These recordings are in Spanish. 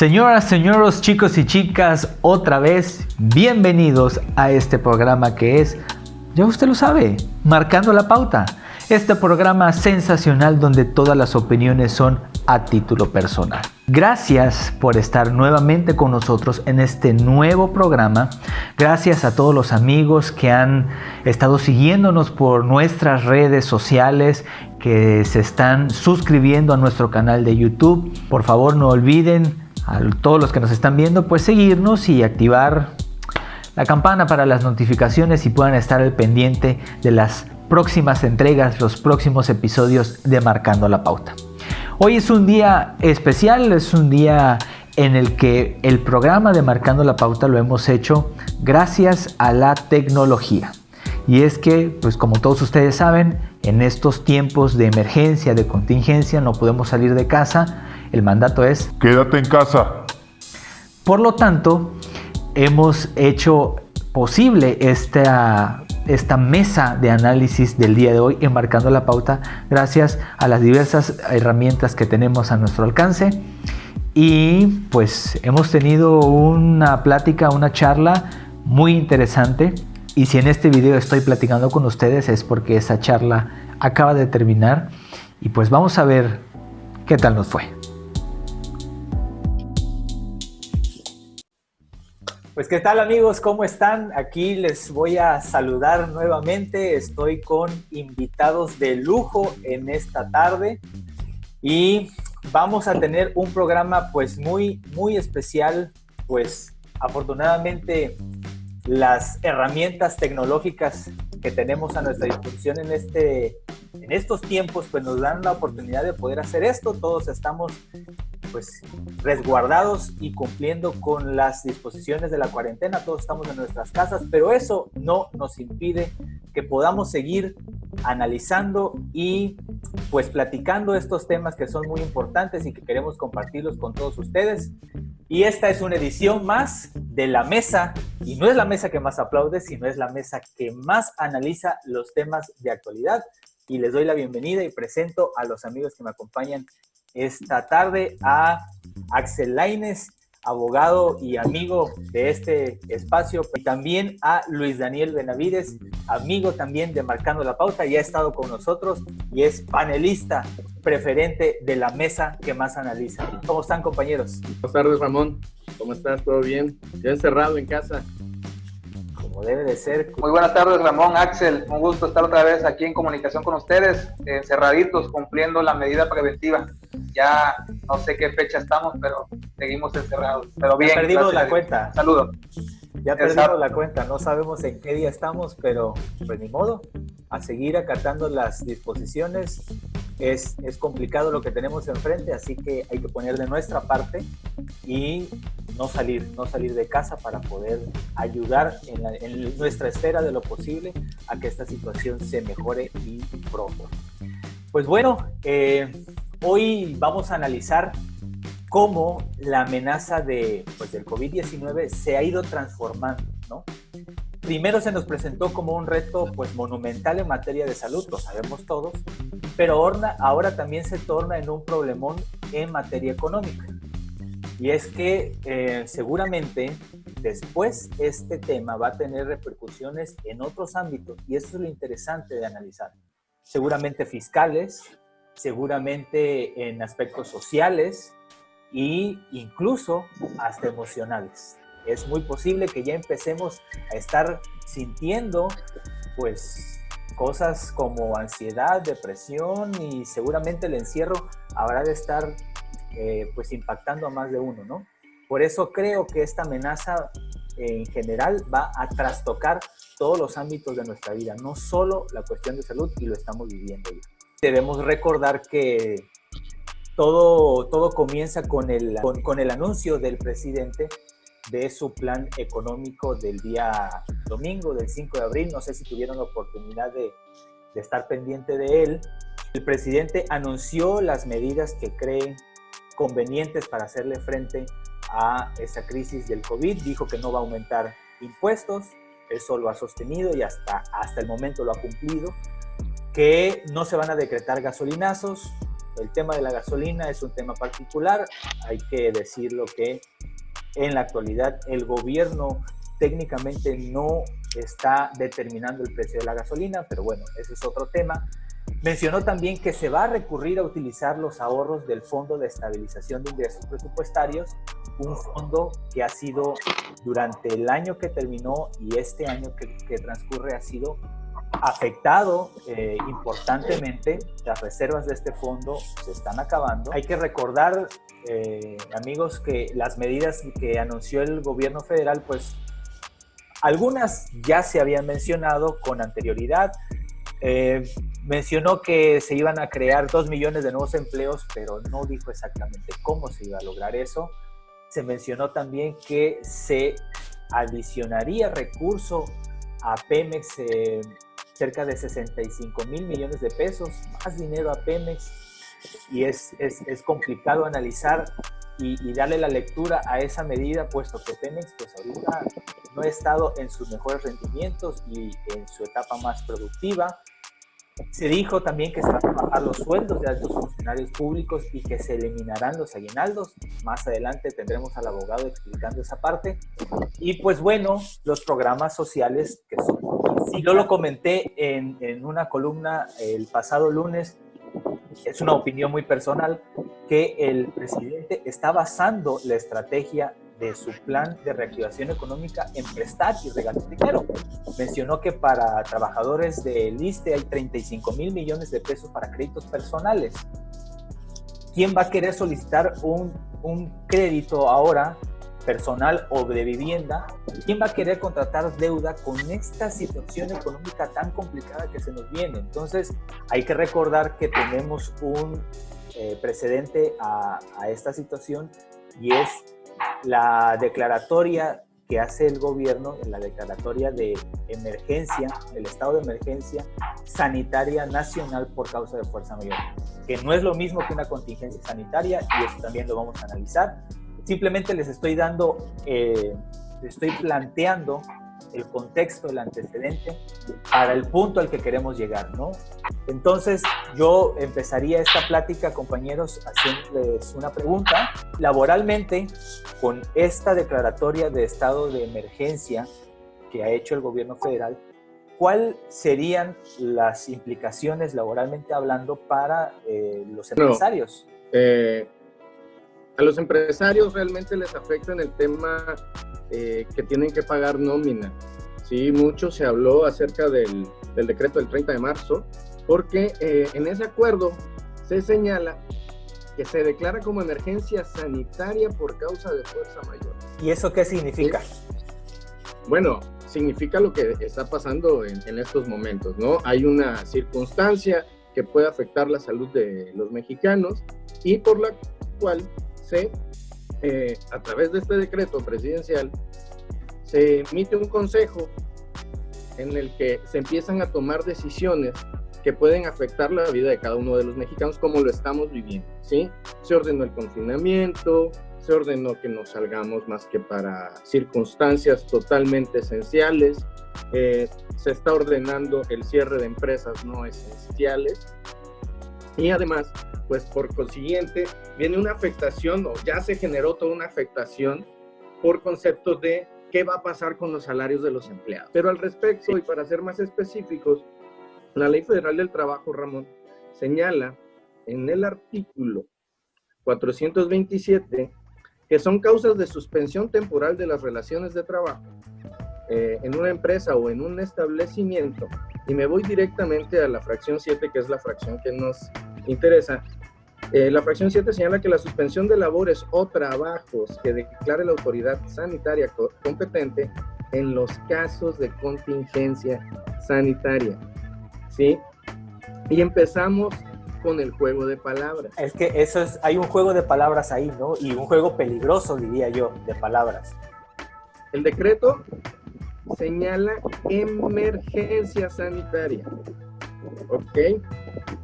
Señoras, señoros, chicos y chicas, otra vez bienvenidos a este programa que es, ya usted lo sabe, Marcando la Pauta. Este programa sensacional donde todas las opiniones son a título personal. Gracias por estar nuevamente con nosotros en este nuevo programa. Gracias a todos los amigos que han estado siguiéndonos por nuestras redes sociales, que se están suscribiendo a nuestro canal de YouTube. Por favor, no olviden a todos los que nos están viendo, pues seguirnos y activar la campana para las notificaciones y puedan estar al pendiente de las próximas entregas, los próximos episodios de Marcando la Pauta. Hoy es un día especial, es un día en el que el programa de Marcando la Pauta lo hemos hecho gracias a la tecnología. Y es que, pues como todos ustedes saben, en estos tiempos de emergencia, de contingencia, no podemos salir de casa. El mandato es quédate en casa. Por lo tanto, hemos hecho posible esta mesa de análisis del día de hoy en Marcando la Pauta gracias a las diversas herramientas que tenemos a nuestro alcance. Y pues hemos tenido una plática, una charla muy interesante. Y si en este video estoy platicando con ustedes es porque esa charla acaba de terminar. Y pues vamos a ver qué tal nos fue. Pues qué tal amigos, ¿cómo están? Aquí les voy a saludar nuevamente. Estoy con invitados de lujo en esta tarde y vamos a tener un programa pues muy especial. Pues afortunadamente las herramientas tecnológicas que tenemos a nuestra disposición en estos tiempos pues nos dan la oportunidad de poder hacer esto. Todos estamos pues resguardados y cumpliendo con las disposiciones de la cuarentena, todos estamos en nuestras casas, pero eso no nos impide que podamos seguir analizando y pues platicando estos temas que son muy importantes y que queremos compartirlos con todos ustedes. Y esta es una edición más de la mesa, y no es la mesa que más aplaude, sino es la mesa que más analiza los temas de actualidad. Y les doy la bienvenida y presento a los amigos que me acompañan esta tarde, a Axel Lainez, abogado y amigo de este espacio, y también a Luis Daniel Benavides, amigo también de Marcando la Pauta, ya ha estado con nosotros y es panelista preferente de la mesa que más analiza. ¿Cómo están, compañeros? Buenas tardes, Ramón. ¿Cómo estás? ¿Todo bien? Ya encerrado en casa. Como debe de ser. Muy buenas tardes, Ramón, Axel. Un gusto estar otra vez aquí en comunicación con ustedes, encerraditos, cumpliendo la medida preventiva. Ya no sé qué fecha estamos, pero seguimos encerrados. Pero bien. Ya perdimos la cuenta. Saludos. Ya perdimos la cuenta. No sabemos en qué día estamos, pero pues ni modo. A seguir acatando las disposiciones. Es complicado lo que tenemos enfrente, así que hay que poner de nuestra parte y no salir de casa para poder ayudar en nuestra esfera de lo posible a que esta situación se mejore y pronto. Pues bueno, hoy vamos a analizar cómo la amenaza del COVID-19 se ha ido transformando, ¿no? Primero se nos presentó como un reto pues monumental en materia de salud, lo sabemos todos, pero ahora también se torna en un problemón en materia económica. Y es que seguramente después este tema va a tener repercusiones en otros ámbitos, y eso es lo interesante de analizar. Seguramente fiscales, seguramente en aspectos sociales e incluso hasta emocionales. Es muy posible que ya empecemos a estar sintiendo pues cosas como ansiedad, depresión, y seguramente el encierro habrá de estar pues impactando a más de uno, ¿no? Por eso creo que esta amenaza en general va a trastocar todos los ámbitos de nuestra vida, no solo la cuestión de salud, y lo estamos viviendo ya. Debemos recordar que todo comienza con el anuncio del presidente de su plan económico del día domingo, del 5 de abril. No sé si tuvieron la oportunidad de estar pendiente de él. El presidente anunció las medidas que cree convenientes para hacerle frente a esa crisis del COVID. Dijo que no va a aumentar impuestos, eso lo ha sostenido y hasta el momento lo ha cumplido, que no se van a decretar gasolinazos, el tema de la gasolina es un tema particular. Hay que decirlo que en la actualidad el gobierno técnicamente no está determinando el precio de la gasolina, pero bueno, ese es otro tema. Mencionó también que se va a recurrir a utilizar los ahorros del Fondo de Estabilización de Ingresos Presupuestarios, un fondo que ha sido durante el año que terminó y este año que transcurre ha sido afectado importantemente. Las reservas de este fondo se están acabando. Hay que recordar, amigos, que las medidas que anunció el gobierno federal, pues algunas ya se habían mencionado con anterioridad. Mencionó que se iban a crear 2 millones de nuevos empleos, pero no dijo exactamente cómo se iba a lograr eso. Se mencionó también que se adicionaría recurso a Pemex, cerca de 65,000 millones de pesos, más dinero a Pemex, y es complicado analizar y darle la lectura a esa medida, puesto que Pemex pues ahorita no ha estado en sus mejores rendimientos y en su etapa más productiva. Se dijo también que se van a bajar los sueldos de altos funcionarios públicos y que se eliminarán los aguinaldos. Más adelante tendremos al abogado explicando esa parte. Y pues bueno, los programas sociales que son... Y yo lo comenté en una columna el pasado lunes, es una opinión muy personal, que el presidente está basando la estrategia de su plan de reactivación económica en prestar y regalar dinero. Mencionó que para trabajadores del ISSSTE hay 35,000 millones de pesos para créditos personales. ¿Quién va a querer solicitar un crédito ahora personal o de vivienda? ¿Quién va a querer contratar deuda con esta situación económica tan complicada que se nos viene? Entonces hay que recordar que tenemos un precedente a esta situación, y es la declaratoria que hace el gobierno, la declaratoria de emergencia, el estado de emergencia sanitaria nacional por causa de fuerza mayor, que no es lo mismo que una contingencia sanitaria, y eso también lo vamos a analizar. Simplemente les estoy planteando el contexto, el antecedente para el punto al que queremos llegar, ¿no? Entonces, yo empezaría esta plática, compañeros, haciéndoles una pregunta. Laboralmente, con esta declaratoria de estado de emergencia que ha hecho el gobierno federal, ¿cuáles serían las implicaciones laboralmente hablando para los empresarios? A los empresarios realmente les afecta en el tema que tienen que pagar nómina. Sí, mucho se habló acerca del decreto del 30 de marzo, porque en ese acuerdo se señala que se declara como emergencia sanitaria por causa de fuerza mayor. ¿Y eso qué significa? ¿Sí? Bueno, significa lo que está pasando en estos momentos, ¿no? Hay una circunstancia que puede afectar la salud de los mexicanos y por la cual a través de este decreto presidencial se emite un consejo en el que se empiezan a tomar decisiones que pueden afectar la vida de cada uno de los mexicanos como lo estamos viviendo, ¿sí? Se ordenó el confinamiento, se ordenó que no salgamos más que para circunstancias totalmente esenciales, se está ordenando el cierre de empresas no esenciales y además, pues por consiguiente, viene una afectación o ya se generó toda una afectación por concepto de qué va a pasar con los salarios de los empleados. Pero al respecto, y para ser más específicos, la Ley Federal del Trabajo, Ramón, señala en el artículo 427 que son causas de suspensión temporal de las relaciones de trabajo en una empresa o en un establecimiento, y me voy directamente a la fracción 7, que es la fracción que nos interesa. La fracción 7 señala que la suspensión de labores o trabajos que declare la autoridad sanitaria competente en los casos de contingencia sanitaria, ¿sí? Y empezamos con el juego de palabras. Es que hay un juego de palabras ahí, ¿no? Y un juego peligroso, diría yo, de palabras. El decreto señala emergencia sanitaria, ¿ok?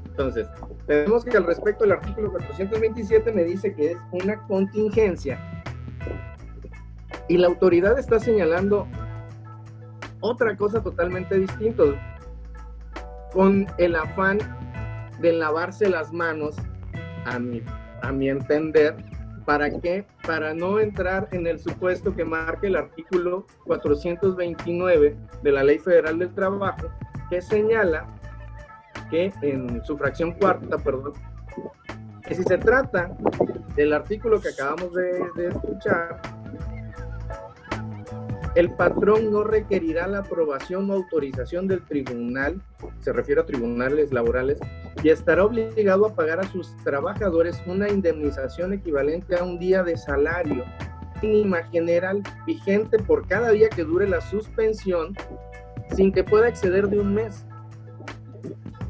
Entonces, tenemos que al respecto del artículo 427 me dice que es una contingencia y la autoridad está señalando otra cosa totalmente distinta, con el afán de lavarse las manos a mi entender. ¿Para qué? Para no entrar en el supuesto que marca el artículo 429 de la Ley Federal del Trabajo, que señala que en su fracción cuarta, que si se trata del artículo que acabamos de escuchar, el patrón no requerirá la aprobación o autorización del tribunal, se refiere a tribunales laborales, y estará obligado a pagar a sus trabajadores una indemnización equivalente a un día de salario mínima general vigente por cada día que dure la suspensión, sin que pueda exceder de un mes.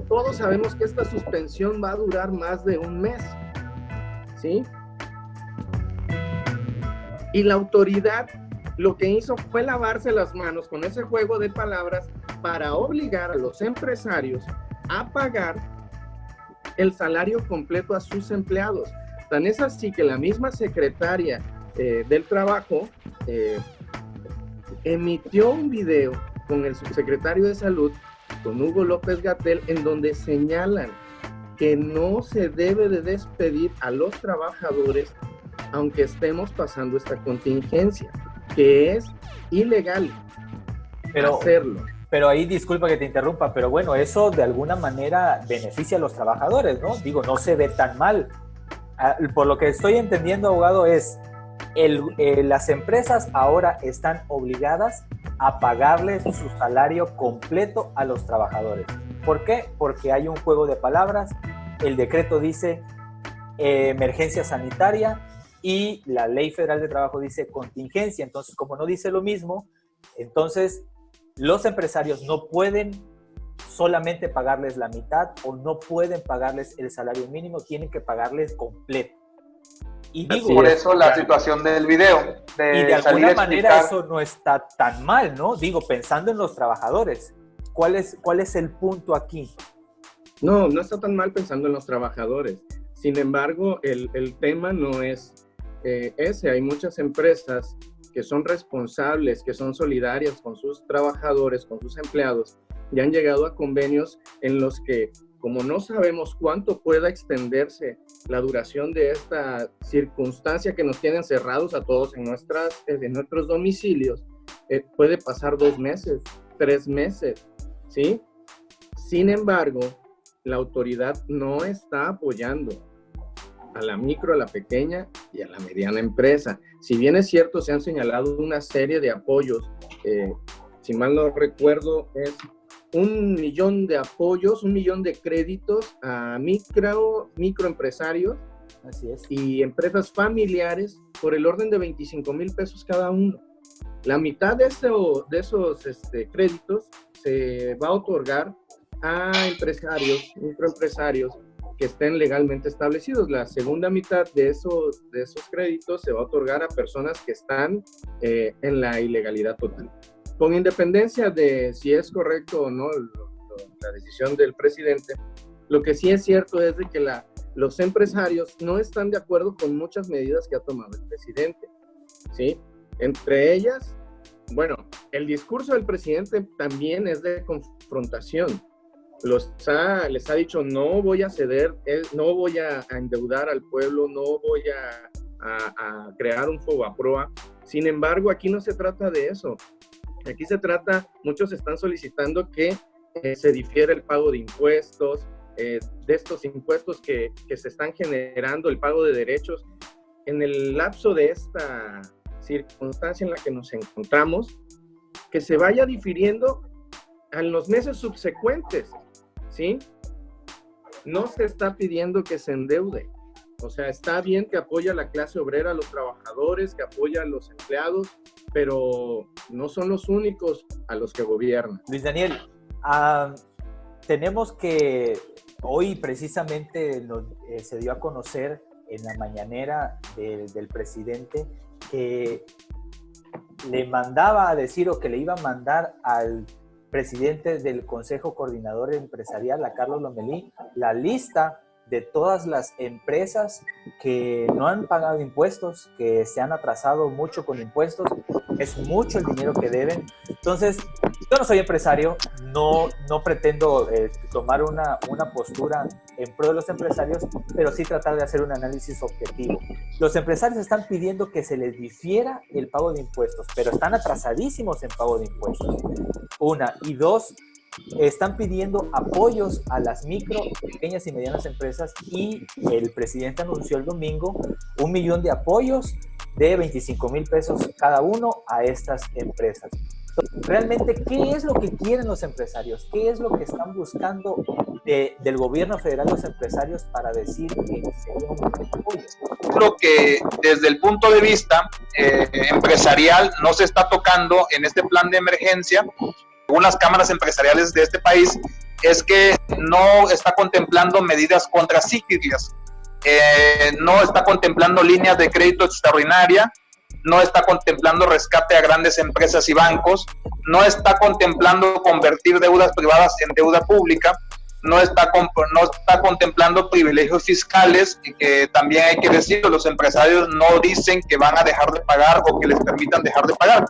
Todos sabemos que esta suspensión va a durar más de un mes, ¿sí? Y la autoridad lo que hizo fue lavarse las manos con ese juego de palabras para obligar a los empresarios a pagar el salario completo a sus empleados. Tan es así que la misma secretaria del Trabajo emitió un video con el subsecretario de Salud, con Hugo López-Gatell, en donde señalan que no se debe de despedir a los trabajadores aunque estemos pasando esta contingencia, que es ilegal hacerlo. Pero ahí, disculpa que te interrumpa, pero bueno, eso de alguna manera beneficia a los trabajadores, ¿no? Digo, no se ve tan mal. Por lo que estoy entendiendo, abogado, es las empresas ahora están obligadas a pagarles su salario completo a los trabajadores. ¿Por qué? Porque hay un juego de palabras. El decreto dice emergencia sanitaria y la Ley Federal de Trabajo dice contingencia. Entonces, como no dice lo mismo, entonces los empresarios no pueden solamente pagarles la mitad o no pueden pagarles el salario mínimo, tienen que pagarles completo. Y digo, por eso la situación del video. Y de alguna manera eso no está tan mal, ¿no? Digo, pensando en los trabajadores, ¿cuál es el punto aquí? No está tan mal pensando en los trabajadores. Sin embargo, el tema no es ese. Hay muchas empresas que son responsables, que son solidarias con sus trabajadores, con sus empleados, y han llegado a convenios en los que, como no sabemos cuánto pueda extenderse la duración de esta circunstancia que nos tiene encerrados a todos en nuestros domicilios, puede pasar 2 meses, 3 meses, ¿sí? Sin embargo, la autoridad no está apoyando a la micro, a la pequeña y a la mediana empresa. Si bien es cierto, se han señalado una serie de apoyos, si mal no recuerdo, es 1 millón de apoyos, 1 millón de créditos a microempresarios. Así es. Y empresas familiares por el orden de 25,000 pesos cada uno. La mitad de esos créditos se va a otorgar a empresarios, microempresarios que estén legalmente establecidos. La segunda mitad de esos créditos se va a otorgar a personas que están en la ilegalidad total. Con independencia de si es correcto o no la decisión del presidente, lo que sí es cierto es de que los empresarios no están de acuerdo con muchas medidas que ha tomado el presidente, ¿sí? Entre ellas, bueno, el discurso del presidente también es de confrontación. Les ha dicho, no voy a ceder, no voy a endeudar al pueblo, no voy a crear un fobaproa. Sin embargo, aquí no se trata de eso. Aquí se trata, muchos están solicitando que se difiera el pago de impuestos, de estos impuestos que se están generando, el pago de derechos. En el lapso de esta circunstancia en la que nos encontramos, que se vaya difiriendo en los meses subsecuentes, ¿sí? No se está pidiendo que se endeude. O sea, está bien que apoya a la clase obrera, a los trabajadores, que apoya a los empleados, pero no son los únicos a los que gobiernan. Luis Daniel, tenemos que hoy precisamente se dio a conocer en la mañanera del presidente que le mandaba a decir o que le iba a mandar al presidente del Consejo Coordinador Empresarial, a Carlos Lomelí, la lista de todas las empresas que no han pagado impuestos, que se han atrasado mucho con impuestos. Es mucho el dinero que deben. Entonces, yo no soy empresario, no pretendo tomar una postura en pro de los empresarios, pero sí tratar de hacer un análisis objetivo. Los empresarios están pidiendo que se les difiera el pago de impuestos, pero están atrasadísimos en pago de impuestos. Una. Y dos, están pidiendo apoyos a las micro, pequeñas y medianas empresas, y el presidente anunció el domingo 1 millón de apoyos de 25,000 pesos cada uno a estas empresas. Realmente, ¿qué es lo que quieren los empresarios? ¿Qué es lo que están buscando del gobierno federal los empresarios para decir que se dé un apoyo? Lo que desde el punto de vista empresarial no se está tocando en este plan de emergencia, algunas cámaras empresariales de este país, es que no está contemplando medidas contracíclicas, no está contemplando líneas de crédito extraordinaria, no está contemplando rescate a grandes empresas y bancos, no está contemplando convertir deudas privadas en deuda pública, no está contemplando privilegios fiscales, que también hay que decirlo, los empresarios no dicen que van a dejar de pagar o que les permitan dejar de pagar,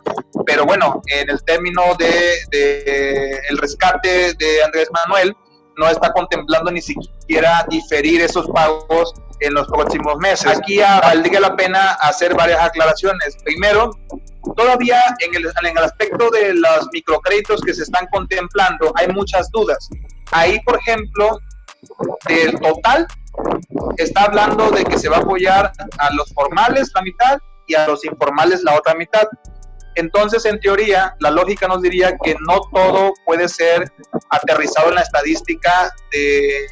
pero bueno, en el término de el rescate de Andrés Manuel, no está contemplando ni siquiera diferir esos pagos en los próximos meses. Aquí valdría la pena hacer varias aclaraciones. Primero, todavía en el aspecto de los microcréditos que se están contemplando, hay muchas dudas. Ahí, por ejemplo, del total, está hablando de que se va a apoyar a los formales la mitad y a los informales la otra mitad. Entonces, en teoría, la lógica nos diría que no todo puede ser aterrizado en la estadística de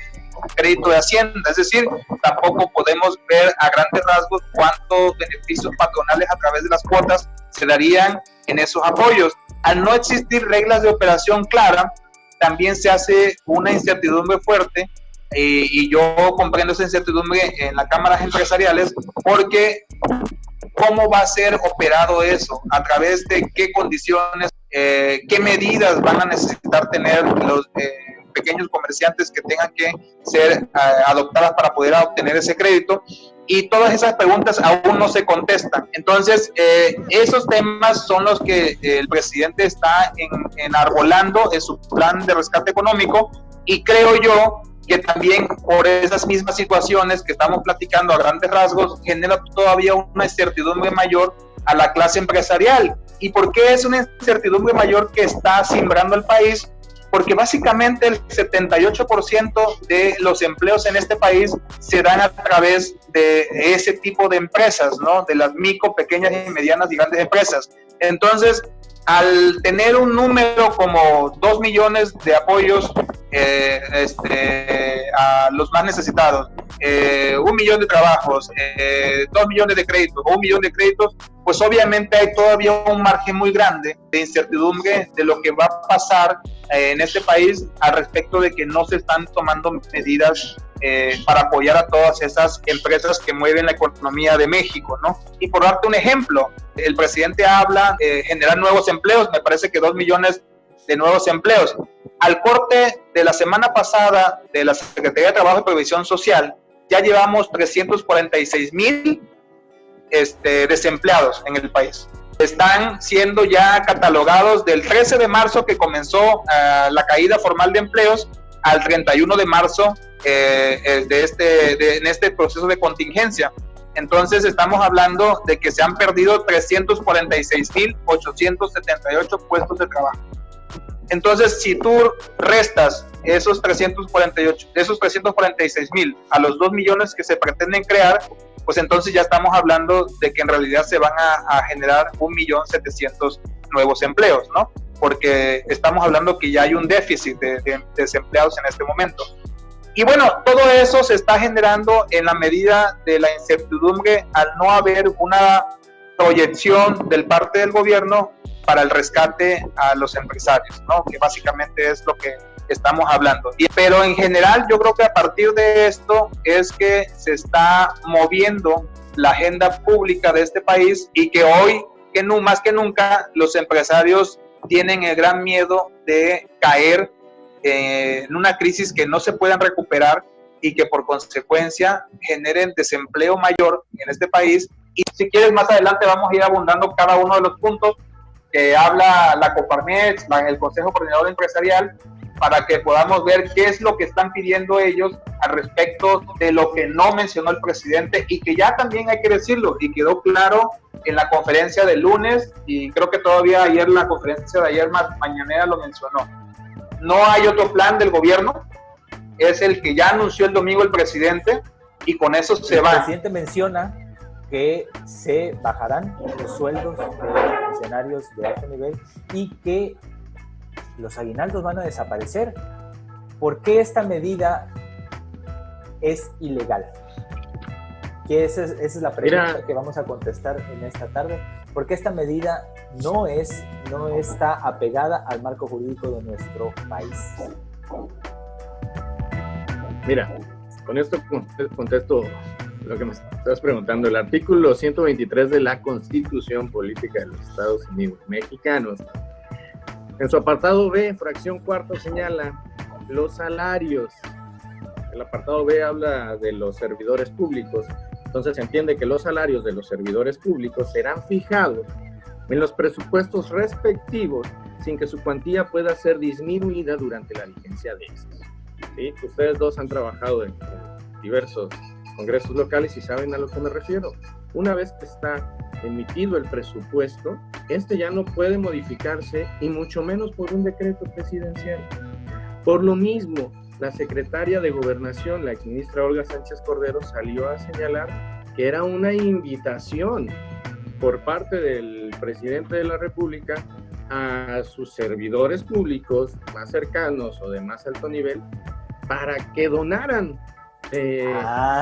crédito de Hacienda, es decir, tampoco podemos ver a grandes rasgos cuántos beneficios patronales a través de las cuotas se darían en esos apoyos. Al no existir reglas de operación clara, también se hace una incertidumbre fuerte, y yo comprendo esa incertidumbre en las cámaras empresariales, porque ¿cómo va a ser operado eso? ¿A través de qué condiciones? ¿Qué medidas van a necesitar tener los pequeños comerciantes que tengan que ser adoptadas para poder obtener ese crédito? Y todas esas preguntas aún no se contestan. Entonces, esos temas son los que el presidente está enarbolando en su plan de rescate económico, y creo yo que también por esas mismas situaciones que estamos platicando a grandes rasgos, genera todavía una incertidumbre mayor a la clase empresarial. ¿Y por qué es una incertidumbre mayor que está simbrando el país? Porque básicamente el 78% de los empleos en este país se dan a través de ese tipo de empresas, ¿no? De las micro, pequeñas y medianas y grandes empresas. Entonces, al tener un número como 2 millones de apoyos a los más necesitados, 1 millón de trabajos, 2 millones de créditos o 1 millón de créditos, pues obviamente hay todavía un margen muy grande de incertidumbre de lo que va a pasar en este país al respecto de que no se están tomando medidas para apoyar a todas esas empresas que mueven la economía de México, ¿no? Y por darte un ejemplo, el presidente habla de generar nuevos empleos, me parece que 2 millones de nuevos empleos. Al corte de la semana pasada de la Secretaría de Trabajo y Previsión Social, ya llevamos 346,000 desempleados en el país. Están siendo ya catalogados del 13 de marzo que comenzó la caída formal de empleos al 31 de marzo en este proceso de contingencia. Entonces estamos hablando de que se han perdido 346,878 puestos de trabajo. Entonces, si tú restas esos 346,000 a los 2 millones que se pretenden crear, pues entonces ya estamos hablando de que en realidad se van a generar 1.700.000 nuevos empleos, ¿no? Porque estamos hablando que ya hay un déficit de desempleados en este momento. Y bueno, todo eso se está generando en la medida de la incertidumbre al no haber una proyección del parte del gobierno para el rescate a los empresarios, ¿no? Que básicamente es lo que estamos hablando. Pero en general yo creo que a partir de esto es que se está moviendo la agenda pública de este país, y que hoy, más que nunca, los empresarios tienen el gran miedo de caer en una crisis que no se puedan recuperar y que por consecuencia generen desempleo mayor en este país. Y si quieres, más adelante vamos a ir abundando cada uno de los puntos que habla la Coparmex, el Consejo Coordinador Empresarial, para que podamos ver qué es lo que están pidiendo ellos al respecto de lo que no mencionó el presidente y que ya también hay que decirlo y quedó claro en la conferencia del lunes y creo que todavía ayer la conferencia de ayer mañanera lo mencionó. No hay otro plan del gobierno, es el que ya anunció el domingo el presidente y con eso se va. El presidente menciona que se bajarán los sueldos de funcionarios de alto nivel y que los aguinaldos van a desaparecer. ¿Por qué esta medida es ilegal? Que esa es la pregunta que vamos a contestar en esta tarde. ¿Por qué esta medida no está apegada al marco jurídico de nuestro país? Mira, con esto contesto lo que me estás preguntando. El artículo 123 de la Constitución Política de los Estados Unidos Mexicanos, en su apartado B, fracción cuarta, señala los salarios. El apartado B habla de los servidores públicos. Entonces se entiende que los salarios de los servidores públicos serán fijados en los presupuestos respectivos sin que su cuantía pueda ser disminuida durante la vigencia de estos. ¿Sí? Ustedes dos han trabajado en diversos congresos locales y saben a lo que me refiero. Una vez que está emitido el presupuesto, este ya no puede modificarse y mucho menos por un decreto presidencial. Por lo mismo, la secretaria de Gobernación, la exministra Olga Sánchez Cordero, salió a señalar que era una invitación por parte del presidente de la República a sus servidores públicos más cercanos o de más alto nivel para que donaran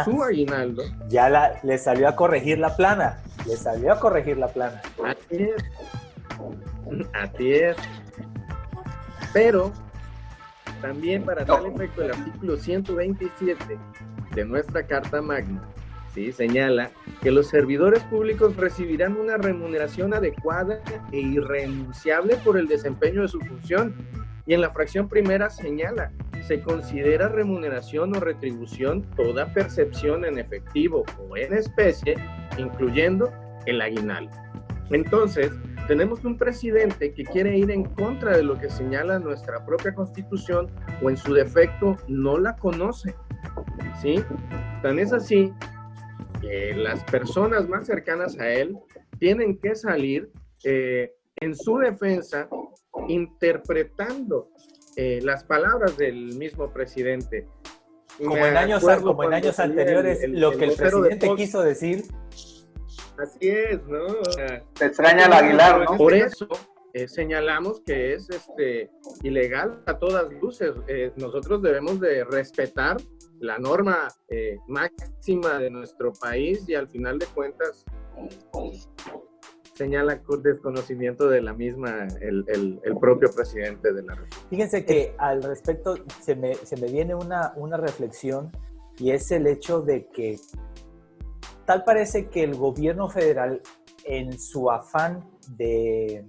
su aguinaldo. Ya le salió a corregir la plana. Así es. Pero también para tal efecto el artículo 127 de nuestra Carta Magna, ¿sí?, señala que los servidores públicos recibirán una remuneración adecuada e irrenunciable por el desempeño de su función. Y en la fracción primera señala: se considera remuneración o retribución toda percepción en efectivo o en especie, incluyendo el aguinaldo. Entonces, tenemos un presidente que quiere ir en contra de lo que señala nuestra propia Constitución, o en su defecto no la conoce, ¿sí? Tan es así que las personas más cercanas a él tienen que salir en su defensa interpretando las palabras del mismo presidente. Como en años anteriores, lo que el presidente quiso decir. Así es, ¿no? Se extraña el Aguilar, ¿no? Por eso señalamos que es ilegal a todas luces. Nosotros debemos de respetar la norma máxima de nuestro país y al final de cuentas señala con desconocimiento de la misma el propio presidente de la República. Fíjense que al respecto se me viene una reflexión, y es el hecho de que tal parece que el gobierno federal, en su afán de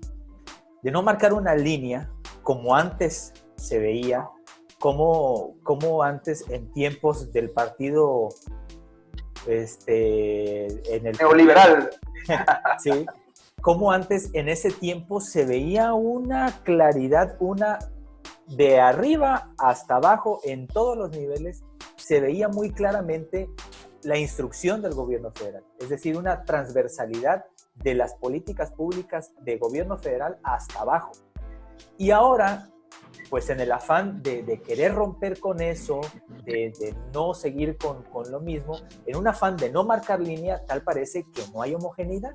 no marcar una línea como antes se veía, como antes en tiempos del partido en el neoliberal, sí, como antes en ese tiempo se veía una claridad, una de arriba hasta abajo en todos los niveles, se veía muy claramente la instrucción del gobierno federal, es decir, una transversalidad de las políticas públicas de gobierno federal hasta abajo. Y ahora, pues en el afán de querer romper con eso, de no seguir con lo mismo, en un afán de no marcar línea, tal parece que no hay homogeneidad,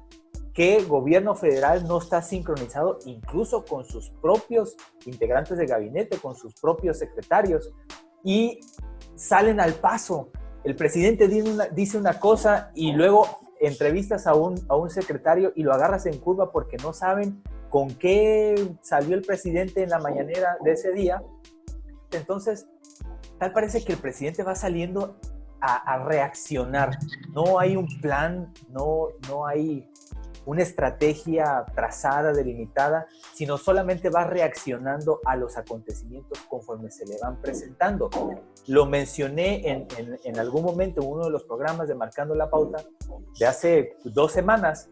que el gobierno federal no está sincronizado incluso con sus propios integrantes de gabinete, con sus propios secretarios, y salen al paso. El presidente dice una cosa y luego entrevistas a un secretario y lo agarras en curva porque no saben con qué salió el presidente en la mañanera de ese día. Entonces, tal parece que el presidente va saliendo a reaccionar. No hay un plan, no hay una estrategia trazada, delimitada, sino solamente va reaccionando a los acontecimientos conforme se le van presentando. Lo mencioné en algún momento en uno de los programas de Marcando la Pauta de hace 2 semanas,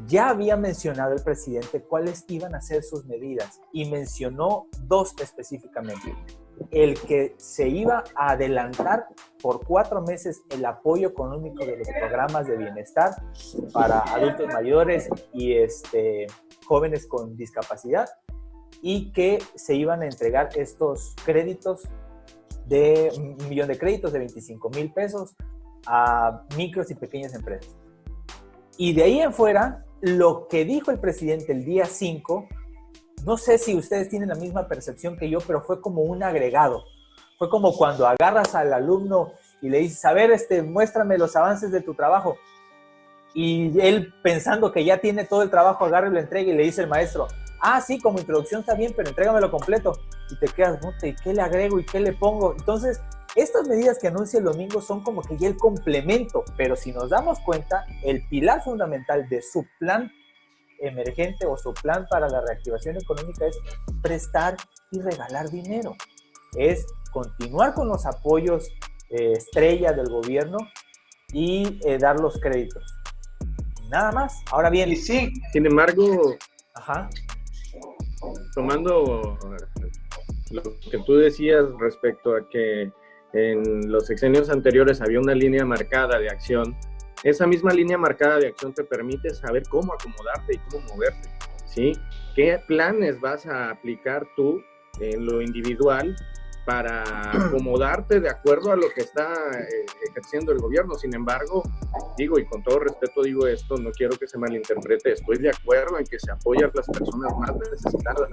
ya había mencionado el presidente cuáles iban a ser sus medidas y mencionó 2 específicamente. El que se iba a adelantar por 4 meses el apoyo económico de los programas de bienestar para adultos mayores y jóvenes con discapacidad, y que se iban a entregar estos créditos de $1 millón de créditos de 25,000 pesos a micros y pequeñas empresas. Y de ahí en fuera, lo que dijo el presidente el día 5, no sé si ustedes tienen la misma percepción que yo, pero fue como un agregado. Fue como cuando agarras al alumno y le dices, a ver, muéstrame los avances de tu trabajo. Y él, pensando que ya tiene todo el trabajo, agarra y lo entrega y le dice el maestro, sí, como introducción está bien, pero entrégamelo completo. Y te quedas, ¿y qué le agrego y qué le pongo? Entonces, estas medidas que anuncia el domingo son como que ya el complemento, pero si nos damos cuenta, el pilar fundamental de su plan emergente o su plan para la reactivación económica es prestar y regalar dinero. Es continuar con los apoyos estrella del gobierno y dar los créditos. Nada más. Ahora bien. Y sí, sin embargo, tomando lo que tú decías respecto a que en los sexenios anteriores había una línea marcada de acción, esa misma línea marcada de acción te permite saber cómo acomodarte y cómo moverte, ¿sí? ¿Qué planes vas a aplicar tú en lo individual para acomodarte de acuerdo a lo que está ejerciendo el gobierno? Sin embargo, digo, y con todo respeto digo esto, no quiero que se malinterprete, estoy de acuerdo en que se apoya a las personas más necesitadas.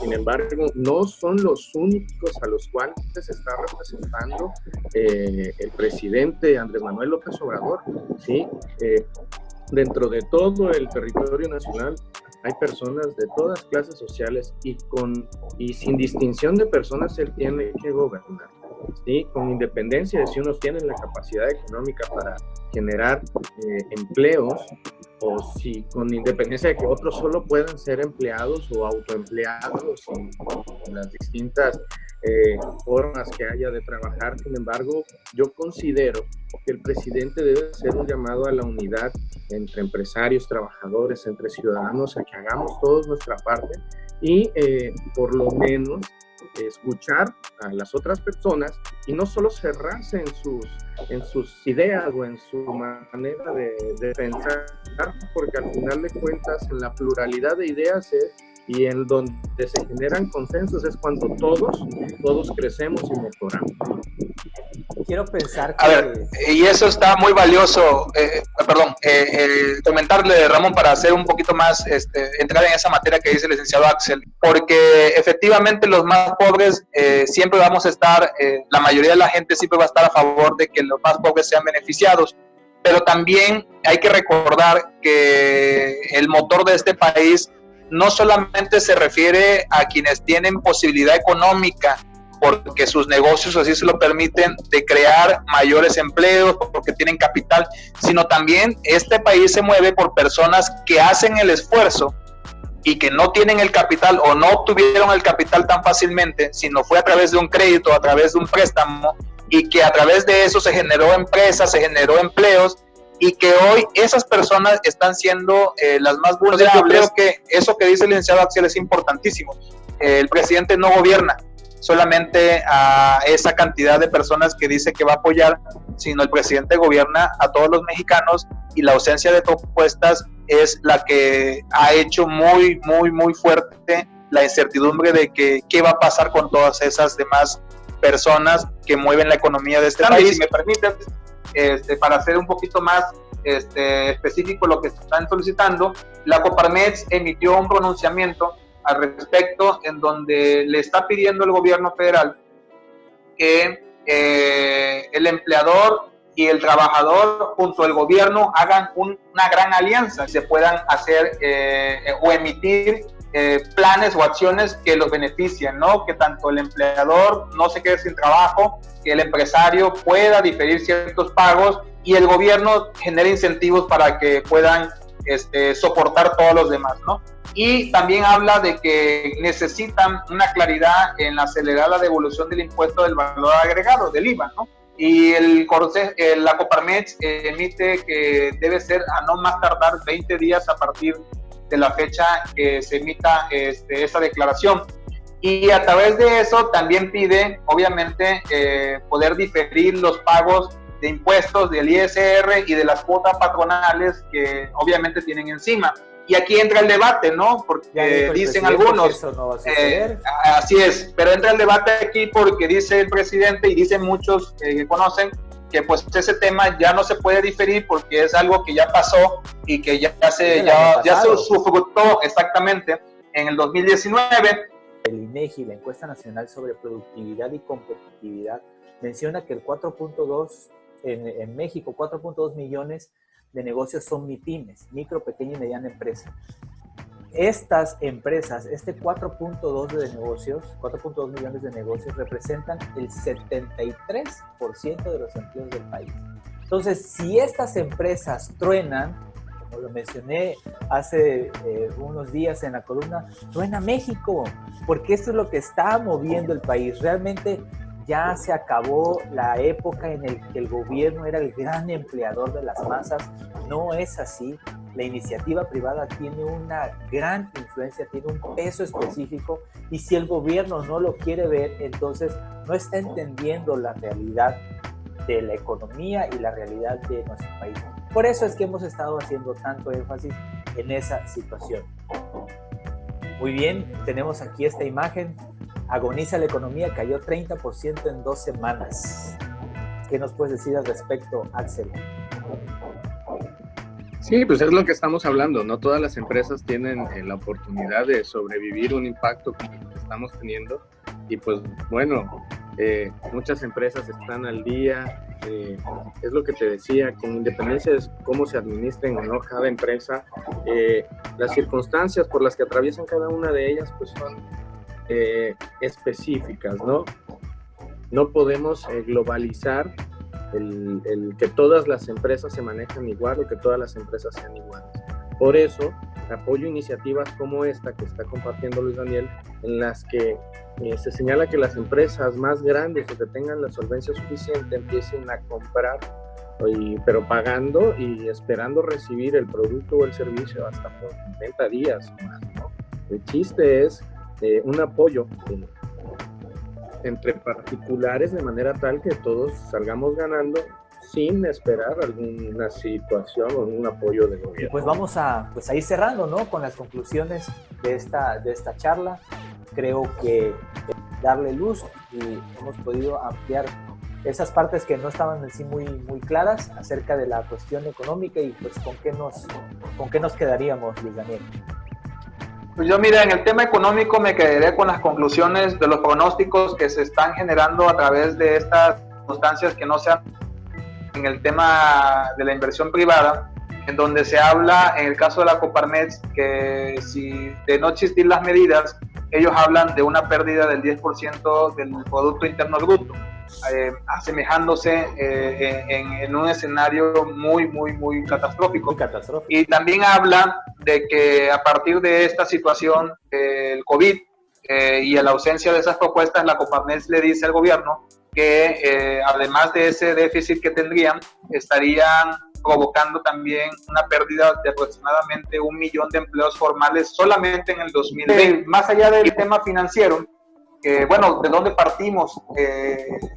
Sin embargo, no son los únicos a los cuales se está representando el presidente Andrés Manuel López Obrador, ¿sí? Dentro de todo el territorio nacional hay personas de todas clases sociales y sin distinción de personas él tiene que gobernar, ¿sí? Con independencia de si unos tienen la capacidad económica para generar empleos o si con independencia de que otros solo puedan ser empleados o autoempleados en las distintas formas que haya de trabajar. Sin embargo, yo considero que el presidente debe hacer un llamado a la unidad entre empresarios, trabajadores, entre ciudadanos, a que hagamos todos nuestra parte y por lo menos escuchar a las otras personas y no solo cerrarse en sus ideas o en su manera de pensar, porque al final de cuentas en la pluralidad de ideas y en donde se generan consensos es cuando todos crecemos y mejoramos. Quiero pensar que... A ver, y eso está muy valioso, comentarle, Ramón, para hacer un poquito más, entrar en esa materia que dice el licenciado Axel, porque efectivamente los más pobres siempre vamos a estar, la mayoría de la gente siempre va a estar a favor de que los más pobres sean beneficiados, pero también hay que recordar que el motor de este país no solamente se refiere a quienes tienen posibilidad económica, porque sus negocios así se lo permiten, de crear mayores empleos, porque tienen capital, sino también este país se mueve por personas que hacen el esfuerzo y que no tienen el capital o no obtuvieron el capital tan fácilmente, sino fue a través de un crédito, a través de un préstamo, y que a través de eso se generó empresas, se generó empleos, y que hoy esas personas están siendo las más vulnerables. Yo creo que eso que dice el licenciado Axel es importantísimo. El presidente no gobierna solamente a esa cantidad de personas que dice que va a apoyar, sino el presidente gobierna a todos los mexicanos, y la ausencia de propuestas es la que ha hecho muy, muy, muy fuerte la incertidumbre de que qué va a pasar con todas esas demás personas que mueven la economía de este país. Si me permiten, para hacer un poquito más específico lo que están solicitando, la Coparmex emitió un pronunciamiento al respecto en donde le está pidiendo al gobierno federal que el empleador y el trabajador junto al gobierno hagan una gran alianza y se puedan hacer o emitir planes o acciones que los beneficien, ¿no? Que tanto el empleador no se quede sin trabajo, que el empresario pueda diferir ciertos pagos y el gobierno genere incentivos para que puedan soportar todos los demás, ¿no? Y también habla de que necesitan una claridad en la acelerada devolución del impuesto del valor agregado, del IVA, ¿no? y la Coparmex emite que debe ser a no más tardar 20 días a partir de la fecha que se emita esa declaración. Y a través de eso también pide, obviamente, poder diferir los pagos de impuestos del ISR y de las cuotas patronales que obviamente tienen encima. Y aquí entra el debate, ¿no? Porque dicen algunos, eso no va a suceder. Así es, pero entra el debate aquí porque dice el presidente y dicen muchos que conocen que pues ese tema ya no se puede diferir porque es algo que ya pasó y que ya se sufrutó exactamente en el 2019. El INEGI, la encuesta nacional sobre productividad y competitividad, menciona que el 4.2 en México, 4.2 millones de negocios son MIPYMES, micro, pequeña y mediana empresa. Estas empresas, 4.2 millones de negocios representan el 73% de los empleos del país. Entonces, si estas empresas truenan, como lo mencioné hace unos días en la columna, truena México, porque esto es lo que está moviendo el país. Realmente ya se acabó la época en la que el gobierno era el gran empleador de las masas. No es así. La iniciativa privada tiene una gran influencia, tiene un peso específico, y si el gobierno no lo quiere ver, entonces no está entendiendo la realidad de la economía y la realidad de nuestro país. Por eso es que hemos estado haciendo tanto énfasis en esa situación. Muy bien, tenemos aquí esta imagen. Agoniza la economía, cayó 30% en 2 semanas. ¿Qué nos puedes decir al respecto, Axel? Sí, pues es lo que estamos hablando. No todas las empresas tienen la oportunidad de sobrevivir un impacto como el que estamos teniendo. Y pues bueno, muchas empresas están al día. Es lo que te decía, con independencia de cómo se administren o no cada empresa, las circunstancias por las que atraviesan cada una de ellas pues son específicas, ¿no? No podemos globalizar el que todas las empresas se manejan igual o que todas las empresas sean iguales. Por eso, apoyo iniciativas como esta que está compartiendo Luis Daniel, en las que se señala que las empresas más grandes o que tengan la solvencia suficiente empiecen a comprar, pero pagando y esperando recibir el producto o el servicio hasta por 90 días más, ¿no? El chiste es un apoyo entre particulares de manera tal que todos salgamos ganando sin esperar alguna situación o un apoyo del gobierno. Pues vamos a ir cerrando, ¿no? Con las conclusiones de esta charla. Creo que darle luz y hemos podido ampliar esas partes que no estaban en sí muy claras acerca de la cuestión económica y pues con qué nos quedaríamos, Luis Daniel. Pues yo, mira, en el tema económico me quedaré con las conclusiones de los pronósticos que se están generando a través de estas circunstancias que no sean en el tema de la inversión privada, en donde se habla, en el caso de la Coparmex, que si de no existir las medidas, ellos hablan de una pérdida del 10% del Producto Interno Bruto, asemejándose en un escenario muy catastrófico. Y también habla de que a partir de esta situación del COVID y a la ausencia de esas propuestas, la Coparmex le dice al gobierno que además de ese déficit que tendrían, estarían provocando también una pérdida de aproximadamente 1 millón de empleos formales solamente en el 2020. Más allá del tema financiero, bueno, ¿de dónde partimos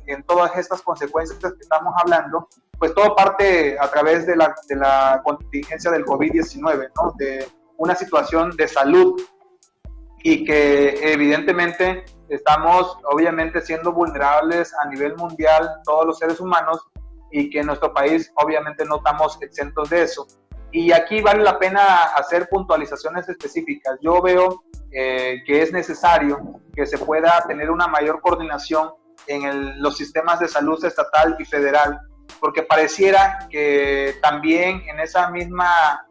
en todas estas consecuencias que estamos hablando? Pues todo parte a través de la contingencia del COVID-19, ¿no? De una situación de salud y que evidentemente estamos obviamente siendo vulnerables a nivel mundial todos los seres humanos y que en nuestro país obviamente no estamos exentos de eso. Y aquí vale la pena hacer puntualizaciones específicas. Yo veo que es necesario que se pueda tener una mayor coordinación en los sistemas de salud estatal y federal, porque pareciera que también en esa misma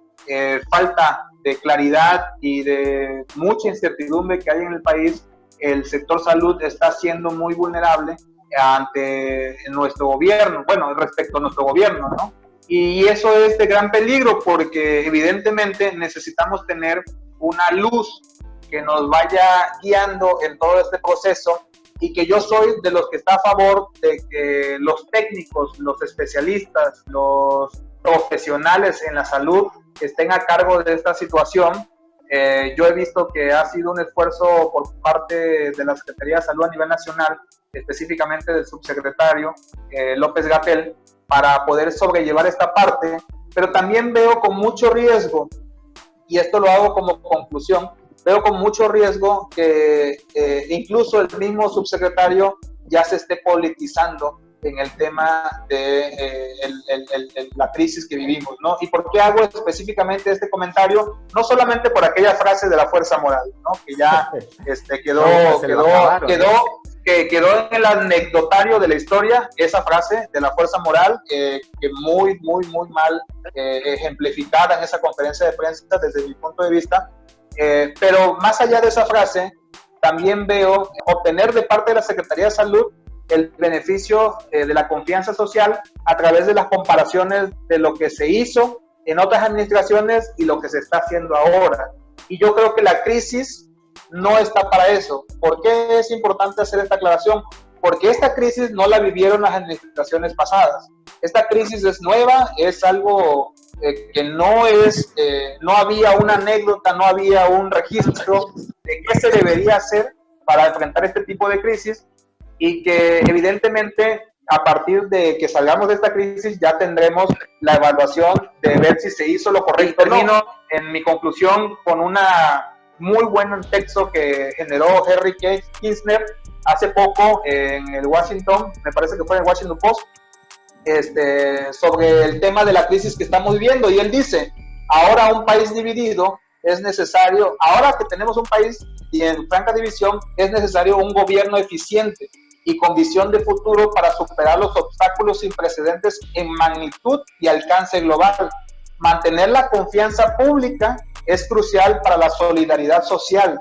falta de claridad y de mucha incertidumbre que hay en el país, el sector salud está siendo muy vulnerable ante nuestro gobierno, bueno, respecto a nuestro gobierno, ¿no? Y eso es de gran peligro porque evidentemente necesitamos tener una luz que nos vaya guiando en todo este proceso y que yo soy de los que está a favor de que los técnicos, los especialistas, los profesionales en la salud que estén a cargo de esta situación. Yo he visto que ha sido un esfuerzo por parte de la Secretaría de Salud a nivel nacional, específicamente del subsecretario López-Gatell, para poder sobrellevar esta parte, pero también veo con mucho riesgo, y esto lo hago como conclusión, veo con mucho riesgo que incluso el mismo subsecretario ya se esté politizando en el tema de la crisis que vivimos, ¿no? ¿Y por qué hago específicamente este comentario? No solamente por aquella frase de la fuerza moral, ¿no? Que ya quedó en el anecdotario de la historia, esa frase de la fuerza moral, que muy mal ejemplificada en esa conferencia de prensa desde mi punto de vista. Pero más allá de esa frase, también veo obtener de parte de la Secretaría de Salud el beneficio de la confianza social a través de las comparaciones de lo que se hizo en otras administraciones y lo que se está haciendo ahora. Y yo creo que la crisis no está para eso. ¿Por qué es importante hacer esta aclaración? Porque esta crisis no la vivieron las administraciones pasadas. Esta crisis es nueva, es algo que no había una anécdota, no había un registro de qué se debería hacer para enfrentar este tipo de crisis, y que evidentemente a partir de que salgamos de esta crisis ya tendremos la evaluación de ver si se hizo lo correcto. Termino en mi conclusión con una muy buen texto que generó Henry Kissinger hace poco en el Washington, me parece que fue en el Washington Post, sobre el tema de la crisis que estamos viviendo, y él dice: ahora un país dividido es necesario, ahora que tenemos un país y en franca división, es necesario un gobierno eficiente y con visión de futuro para superar los obstáculos sin precedentes en magnitud y alcance global. Mantener la confianza pública es crucial para la solidaridad social,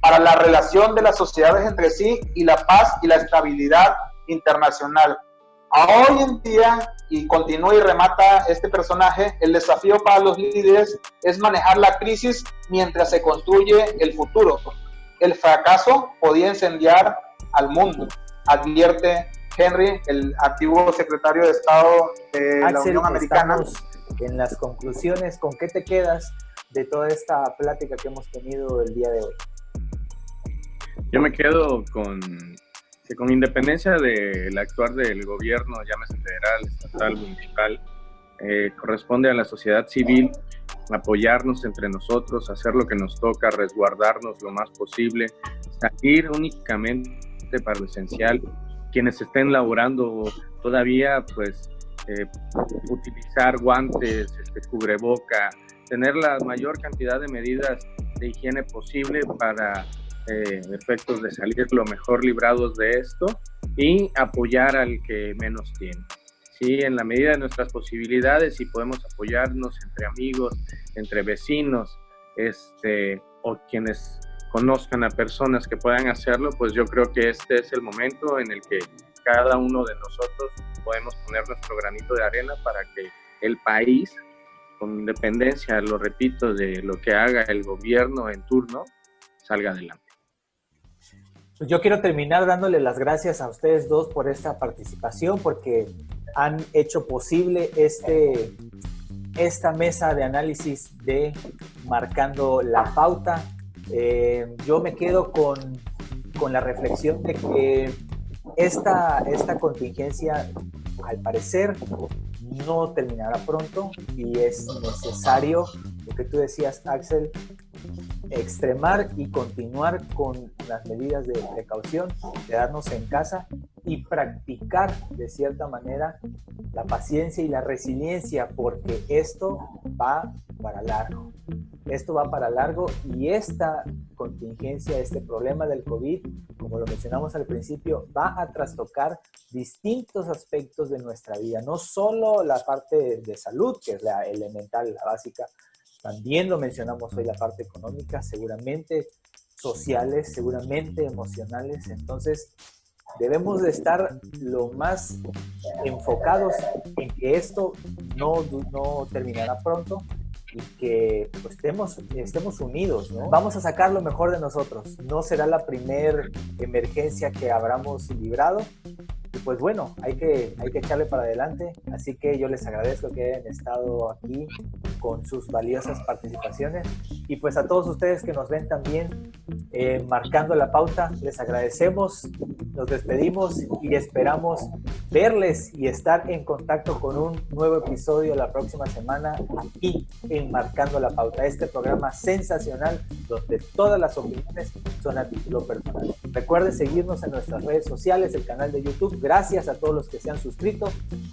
para la relación de las sociedades entre sí y la paz y la estabilidad internacional. Hoy en día, y continúa y remata este personaje, el desafío para los líderes es manejar la crisis mientras se construye el futuro. El fracaso podía incendiar al mundo, advierte Henry, el antiguo secretario de Estado de la Unión Americana. En las conclusiones, ¿con qué te quedas de toda esta plática que hemos tenido el día de hoy? Yo me quedo con que, con independencia del actuar del gobierno, llámese federal, estatal, municipal, corresponde a la sociedad civil apoyarnos entre nosotros, hacer lo que nos toca, resguardarnos lo más posible, salir únicamente para lo esencial. Quienes estén laborando todavía, pues utilizar guantes, cubreboca, tener la mayor cantidad de medidas de higiene posible para efectos de salir lo mejor librados de esto, y apoyar al que menos tiene. Sí, en la medida de nuestras posibilidades, si podemos apoyarnos entre amigos, entre vecinos, o quienes conozcan a personas que puedan hacerlo, pues yo creo que este es el momento en el que cada uno de nosotros podemos poner nuestro granito de arena para que el país, con independencia, lo repito, de lo que haga el gobierno en turno, salga adelante. Yo quiero terminar dándole las gracias a ustedes dos por esta participación, porque han hecho posible esta mesa de análisis de Marcando la Pauta. Yo me quedo con la reflexión de que esta contingencia, al parecer, no terminará pronto, y es necesario, lo que tú decías, Axel, extremar y continuar con las medidas de precaución, quedarnos en casa y practicar de cierta manera la paciencia y la resiliencia, porque esto va para largo. Esto va para largo, y esta contingencia, este problema del COVID, como lo mencionamos al principio, va a trastocar distintos aspectos de nuestra vida, no solo la parte de salud, que es la elemental, la básica. También lo mencionamos hoy, la parte económica, seguramente sociales, seguramente emocionales. Entonces, debemos de estar lo más enfocados en que esto no terminará pronto, y que pues, estemos unidos, ¿no? Vamos a sacar lo mejor de nosotros. No será la primer emergencia que habramos librado. Y pues bueno, hay que echarle para adelante. Así que yo les agradezco que hayan estado aquí con sus valiosas participaciones. Y pues a todos ustedes que nos ven también marcando la pauta, les agradecemos, nos despedimos y esperamos verles y estar en contacto con un nuevo episodio la próxima semana aquí en Marcando la Pauta, este programa sensacional donde todas las opiniones son a título personal. Recuerden seguirnos en nuestras redes sociales, el canal de YouTube. Gracias a todos los que se han suscrito.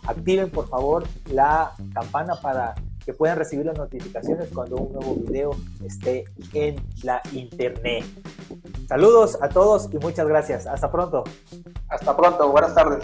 Activen por favor la campana para que puedan recibir las notificaciones cuando un nuevo video esté en la internet. Saludos a todos y muchas gracias. Hasta pronto. Hasta pronto. Buenas tardes.